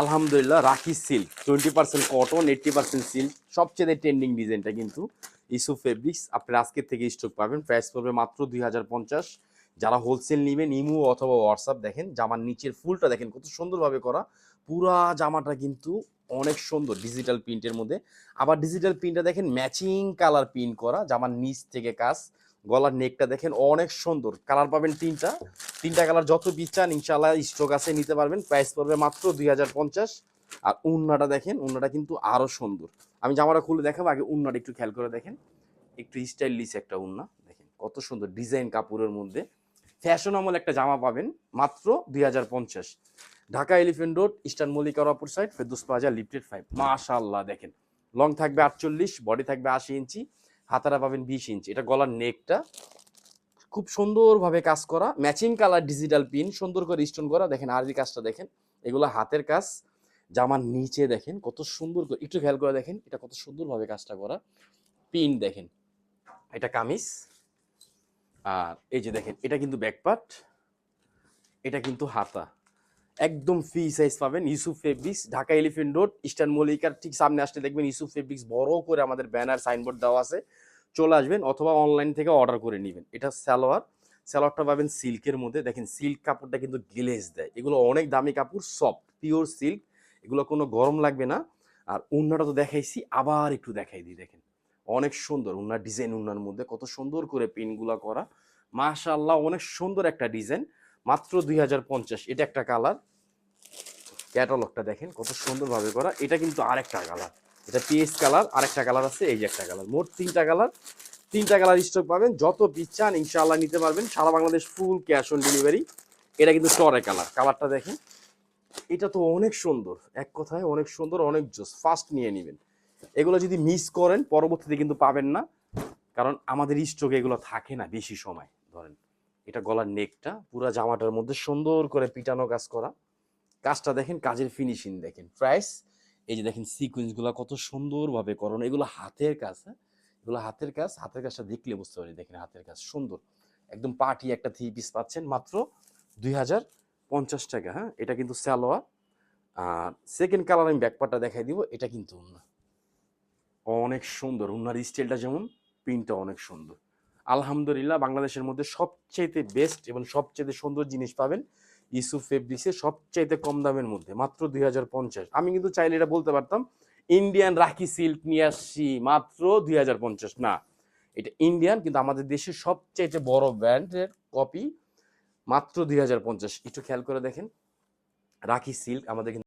আলহামদুলিল্লাহ, রাখি silk 20% cotton, 80% silk, সবচেয়ে ট্রেন্ডিং ডিজাইনটা কিন্তু ইসু ফেব্রিক্স। আপনার আজকের থেকে স্টক পাবেন, প্রাইস পড়বে মাত্র 2050। যারা হোলসেল নেবেন ইমো অথবা হোয়াটসঅ্যাপ। দেখেন জামার নিচের ফুলটা দেখেন কত সুন্দরভাবে করা, পুরা জামাটা কিন্তু অনেক সুন্দর ডিজিটাল প্রিন্টের মধ্যে। আবার ডিজিটাল প্রিন্টটা দেখেন ম্যাচিং কালার প্রিন্ট করা, জামার নিচ থেকে কাজ। গলার নেকটা দেখেন অনেক সুন্দর, কালার পাবেন তিনটা কালার, যত পিস চান ইনশাল্লাহ স্টক আছে, নিতে পারবেন। প্রাইস পড়বে মাত্র 2050। আর উন্নাটা দেখেন, উন্নাটা কিন্তু আরো সুন্দর। আমি জামাটা খুলে দেখাবো, আগে উন্নাটা একটু খেয়াল করে দেখেন, একটু স্টাইলিশ একটা উন্না দেখেন কত সুন্দর ডিজাইন কাপড়ের মধ্যে। ফ্যাশনেবল একটা জামা পাবেন মাত্র 2050। ঢাকা এলিফেন্ট রোড, ইস্টার্ন মল্লিকার অপর সাইড, ফেরদৌস প্লাজা, লিফটেড 5। মাশাআল্লাহ দেখেন, লং থাকবে 48, বডি থাকবে 80 ইঞ্চি, হাতারা পাবেন 20 ইঞ্চি। এটা গলার নেকটা খুব সুন্দরভাবে কাজ করা, ম্যাচিং কালার ডিজিটাল পিন সুন্দর করে স্টোন করা। দেখেন আরবি কাজটা দেখেন, এগুলো হাতের কাজ। জামার নিচে দেখেন কত সুন্দর করে, একটু খেয়াল করে দেখেন এটা কত সুন্দরভাবে কাজটা করা। পিন দেখেন, এটা কামিজ। আর এই যে দেখেন এটা কিন্তু ব্যাকপার্ট, এটা কিন্তু হাতা। একদম ফ্রি সাইজ পাবেন। Yusuf Fabrics, Dhaka Elephant Road, Eastern মল্লিকার ঠিক সামনে আসলে দেখবেন ইউসুফ ফেব্রিক্স বড় করে আমাদের ব্যানার সাইনবোর্ড দেওয়া আছে। চলে আসবেন অথবা অনলাইন থেকে অর্ডার করে নেবেন। এটা সালোয়ারটা পাবেন সিল্কের মধ্যে। দেখেন সিল্ক কাপড়টা কিন্তু গ্লেজ দেয়, এগুলো অনেক দামি কাপড়, সফট পিওর সিল্ক, এগুলো কোনো গরম লাগবে না। আর উন্নাটা তো দেখাইছি, আবার একটু দেখাই দিই। দেখেন অনেক সুন্দর উন্নার ডিজাইন, উন্নার মধ্যে কত সুন্দর করে পিনগুলা করা। মাশাআল্লাহ, অনেক সুন্দর একটা ডিজাইন, মাত্র 2050। এটা একটা কালার, ক্যাটালগটা দেখেন কত সুন্দরভাবে করা। এটা কিন্তু আরেকটা কালার, এটা পিএস কালার, আরেকটা কালার আছে, এই যে একটা কালার। মোট তিনটা কালার স্টক পাবেন। যত পিস চান ইনশাআল্লাহ নিতে পারবেন, সারা Bangladesh full cash on delivery. এটা কিন্তু টরে কালারটা দেখেন, এটা তো অনেক সুন্দর, এক কথায় অনেক সুন্দর, অনেক জোস। ফার্স্ট নিয়ে নেবেন, এগুলো যদি মিস করেন পরবর্তীতে কিন্তু পাবেন না, কারণ আমাদের স্টকে এগুলো থাকে না বেশি সময়। ধরেন এটা গলার নেকটা, পুরো জামাটার মধ্যে সুন্দর করে পিটানো কাজ করা। কাজটা দেখেন, কাজের ফিনিশিং দেখেন। প্রাইস এই যে দেখেন সিকুয়েন্সগুলো কত সুন্দরভাবে করানো, এগুলো হাতের কাজ। হ্যাঁ, এগুলো হাতের কাজ, হাতের কাজটা দেখলে বুঝতে পারি। দেখেন হাতের কাজ সুন্দর, একদম পার্টি একটা 3 পিস পাচ্ছেন মাত্র 2050 টাকা। হ্যাঁ, এটা কিন্তু সালোয়ার। আর সেকেন্ড কালার আমি ব্যাকপার্টটা দেখাই দিব। এটা কিন্তু উন্না অনেক সুন্দর, উন্নার স্টাইলটা যেমন, প্রিন্টটা অনেক সুন্দর। আলহামদুলিল্লাহ, বাংলাদেশের মধ্যে সবচাইতে বেস্ট এবং সবচাইতে সুন্দর জিনিস পাবেন ইউসুফ ফেব্রিক্সে, সবচাইতে কম দামের মধ্যে মাত্র 2050। আমি কিন্তু চাইলে এটা বলতে পারতাম ইন্ডিয়ান রাখি সিল্ক নিয়ে আসছি মাত্র 2050, না, এটা ইন্ডিয়ান কিন্তু আমাদের দেশের সবচাইতে বড় ব্র্যান্ডের কপি, মাত্র 2050। একটু খেয়াল করে দেখেন, রাখি সিল্ক আমাদের